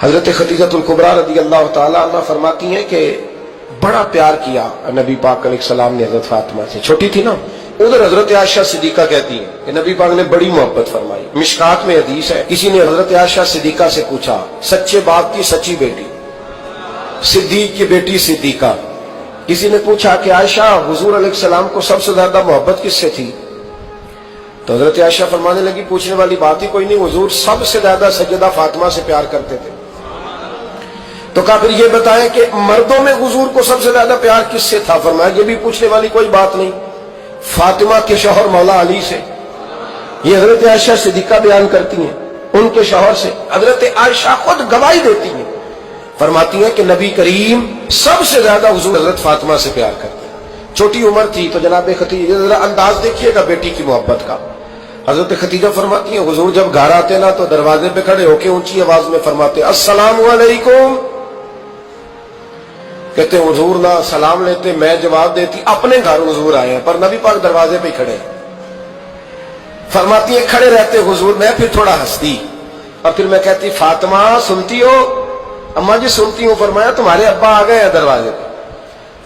حضرت خدیجۃ الکبریٰ رضی اللہ تعالیٰ عنہ فرماتی ہیں کہ بڑا پیار کیا نبی پاک علیہ السلام نے حضرت فاطمہ سے، چھوٹی تھی نا۔ ادھر حضرت عائشہ صدیقہ کہتی ہیں کہ نبی پاک نے بڑی محبت فرمائی۔ مشکات میں حدیث ہے، کسی نے حضرت عائشہ صدیقہ سے پوچھا، سچے باپ کی سچی بیٹی صدیق کی بیٹی صدیقہ، کسی نے پوچھا کہ عائشہ حضور علیہ السلام کو سب سے زیادہ محبت کس سے تھی؟ تو حضرت عائشہ فرمانے لگی پوچھنے والی بات ہی کوئی نہیں، حضور سب سے زیادہ سیدہ فاطمہ سے پیار کرتے تھے۔ تو کہا پھر یہ بتائیں کہ مردوں میں حضور کو سب سے زیادہ پیار کس سے تھا؟ فرمایا یہ بھی پوچھنے والی کوئی بات نہیں، فاطمہ کے شوہر مولا علی سے۔ یہ حضرت عائشہ صدیقہ بیان کرتی ہیں ان کے شوہر سے، حضرت عائشہ خود گواہی دیتی ہیں، فرماتی ہیں کہ نبی کریم سب سے زیادہ حضور حضرت فاطمہ سے پیار کرتے ہیں۔ چھوٹی عمر تھی تو جناب خدیجہ، ذرا انداز دیکھیے گا بیٹی کی محبت کا۔ حضرت خدیجہ فرماتی ہیں حضور جب گھر آتے نا تو دروازے پہ کھڑے ہو کے اونچی آواز میں فرماتے السلام علیکم، کہتے حضور نہ سلام لیتے، میں جواب دیتی اپنے گھر حضور آئے ہیں، پر نبی پاک دروازے پہ کھڑے ہیں۔ فرماتی ہیں کھڑے رہتے حضور، میں پھر تھوڑا ہنستی اور پھر میں کہتی فاطمہ سنتی ہو؟ اماں جی سنتی ہوں۔ فرمایا تمہارے ابا آ گئے ہیں دروازے پہ۔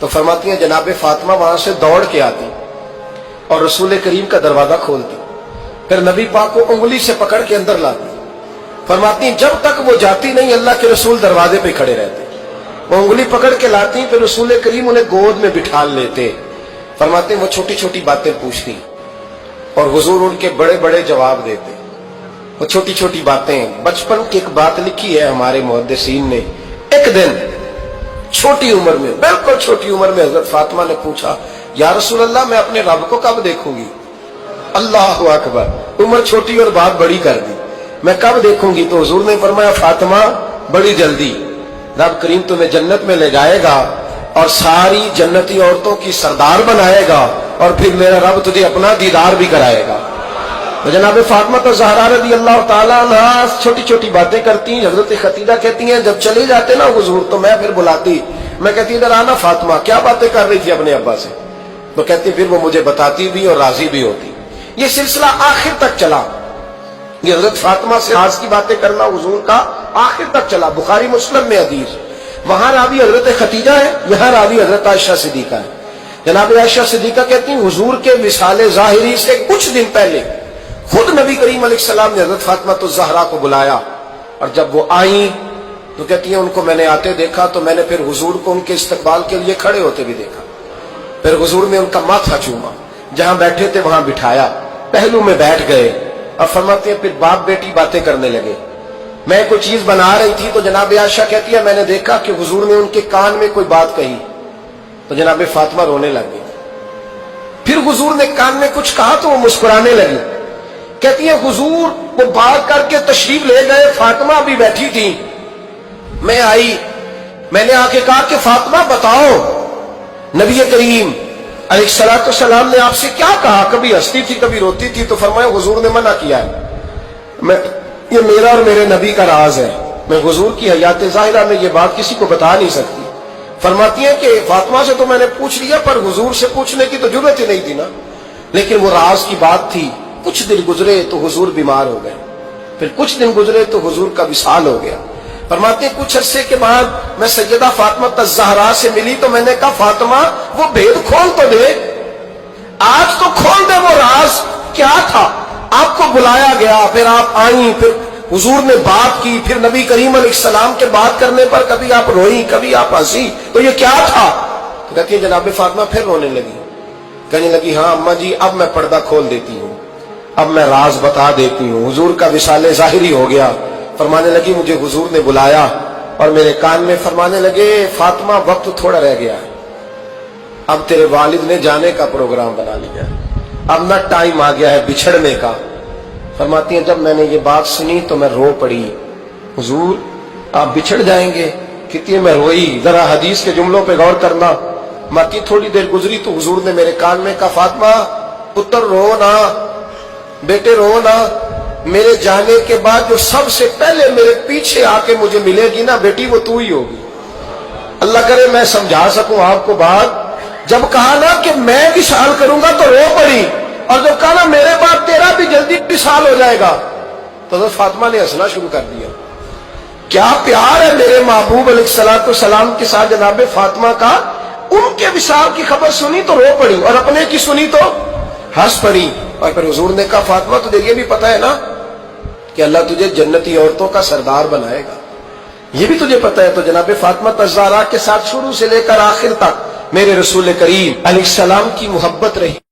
تو فرماتی ہیں جناب فاطمہ وہاں سے دوڑ کے آتی اور رسول کریم کا دروازہ کھولتی، پھر نبی پاک کو انگلی سے پکڑ کے اندر لاتی۔ فرماتی ہیں جب تک وہ جاتی نہیں اللہ کے رسول دروازے پہ کھڑے رہتے، وہ انگلی پکڑ کے لاتی، پھر رسول کریم انہیں گود میں بٹھا لیتے۔ فرماتے ہیں وہ چھوٹی چھوٹی باتیں پوچھتی اور حضور ان کے بڑے بڑے جواب دیتے۔ وہ چھوٹی چھوٹی باتیں، بچپن کی ایک بات لکھی ہے ہمارے محدثین نے، ایک دن چھوٹی عمر میں، بالکل چھوٹی عمر میں حضرت فاطمہ نے پوچھا یا رسول اللہ میں اپنے رب کو کب دیکھوں گی؟ اللہ اکبر، عمر چھوٹی اور بات بڑی کر دی، میں کب دیکھوں گی؟ تو حضور نے فرمایا فاطمہ بڑی جلدی، رب کریم تمہیں جنت میں لے جائے گا اور ساری جنتی عورتوں کی سردار بنائے گا اور پھر میرا رب تجھے اپنا دیدار بھی کرائے گا۔ تو جناب فاطمہ الزہرا رضی اللہ تعالیٰ عنہا چھوٹی چھوٹی باتیں کرتی ہیں۔ حضرت خدیجہ کہتی ہیں جب چلے جاتے نا حضور تو میں پھر بلاتی، میں کہتی ادھر آنا فاطمہ، کیا باتیں کر رہی تھی اپنے ابا سے؟ تو کہتی پھر وہ مجھے بتاتی بھی اور راضی بھی ہوتی۔ یہ سلسلہ آخر تک چلا، یہ حضرت فاطمہ سے راز کی باتیں کرنا حضور کا آخر تک چلا۔ بخاری مسلم میں حدیث، وہاں راوی حضرت خدیجہ ہے، یہاں راوی حضرت عائشہ صدیقہ ہے۔ جناب عائشہ صدیقہ کہتی ہیں حضور کے وصال ظاہری سے کچھ دن پہلے خود نبی کریم علیہ السلام نے حضرت فاطمہ الزہرا کو بلایا، اور جب وہ آئیں تو کہتی ہیں ان کو میں نے آتے دیکھا تو میں نے پھر حضور کو ان کے استقبال کے لیے کھڑے ہوتے بھی دیکھا، پھر حضور نے ان کا ماتھا چوما، جہاں بیٹھے تھے وہاں بٹھایا، پہلو میں بیٹھ گئے، اور فرماتے ہیں پھر باپ بیٹی باتیں کرنے لگے۔ میں کوئی چیز بنا رہی تھی تو جناب عائشہ کہتی ہے میں نے دیکھا کہ حضور نے ان کے کان میں کوئی بات کہی، تو جناب فاطمہ رونے لگ گئی۔ پھر حضور نے کان میں کچھ کہا تو وہ مسکرانے لگی۔ کہتی ہے حضور وہ بات کر کے تشریف لے گئے، فاطمہ بھی بیٹھی تھی، میں آئی، میں نے آ کے کہا کہ فاطمہ بتاؤ نبی کریم علیہ الصلوۃ والسلام نے آپ سے کیا کہا؟ کبھی ہنستی تھی کبھی روتی تھی، تو فرمایا حضور نے منع کیا ہے، یہ میرا اور میرے نبی کا راز ہے، میں حضور کی حیات ظاہرہ میں یہ بات کسی کو بتا نہیں سکتی۔ فرماتی ہیں کہ فاطمہ سے تو میں نے پوچھ لیا پر حضور سے پوچھنے کی تو ضرورت ہی نہیں تھی نا، لیکن وہ راز کی بات تھی۔ کچھ دن گزرے تو حضور بیمار ہو گئے، پھر کچھ دن گزرے تو حضور کا وصال ہو گیا۔ فرماتے ہیں کچھ عرصے کے بعد میں سیدہ فاطمہ الزہرا سے ملی تو میں نے کہا فاطمہ وہ بھید کھول تو دے، آج تو کھول دے وہ راز کیا تھا؟ آپ کو بلایا گیا، پھر آپ آئیں، پھر حضور نے بات کی، پھر نبی کریم علیہ السلام کے بات کرنے پر کبھی آپ روئی کبھی آپ ہنسی، تو یہ کیا تھا؟ تو کہتی ہے جناب فاطمہ پھر رونے لگی، کہنے لگی ہاں اماں جی اب میں پردہ کھول دیتی ہوں، اب میں راز بتا دیتی ہوں، حضور کا وصال ظاہری ہو گیا۔ فرمانے لگی مجھے حضور نے بلایا اور میرے کان میں فرمانے لگے فاطمہ وقت تھوڑا رہ گیا ہے، اب تیرے والد نے جانے کا پروگرام بنا لیا ہے، اب نہ ٹائم آ گیا ہے بچھڑنے کا۔ فرماتی ہیں جب میں نے یہ بات سنی تو میں رو پڑی، حضور آپ بچھڑ جائیں گے؟ کتنی میں روئی۔ ذرا حدیث کے جملوں پہ غور کرنا، ماتی تھوڑی دیر گزری تو حضور نے میرے کان میں کہا فاطمہ پتر رو نہ، بیٹے رو نہ، میرے جانے کے بعد جو سب سے پہلے میرے پیچھے آ کے مجھے ملے گی نا بیٹی وہ تو ہی ہوگی۔ اللہ کرے میں سمجھا سکوں آپ کو بات، جب کہا نا کہ میں وصال کروں گا تو رو پڑی، اور جب کہا نا میرے بعد تیرا بھی جلدی وصال ہو جائے گا تو حضرت فاطمہ نے ہنسنا شروع کر دیا۔ کیا پیار ہے میرے محبوب علیہ الصلوۃ والسلام کے ساتھ جناب فاطمہ کا. ان کے وصال کی خبر سنی تو رو پڑی اور اپنے کی سنی تو ہنس پڑی. اور پھر حضور نے کہا فاطمہ تجھے یہ بھی پتا ہے نا کہ اللہ تجھے جنتی عورتوں کا سردار بنائے گا, یہ بھی تجھے پتا ہے. تو جناب فاطمہ الزہرا کے ساتھ شروع سے لے کر آخر تک میرے رسول کریم علیہ السلام کی محبت رہی.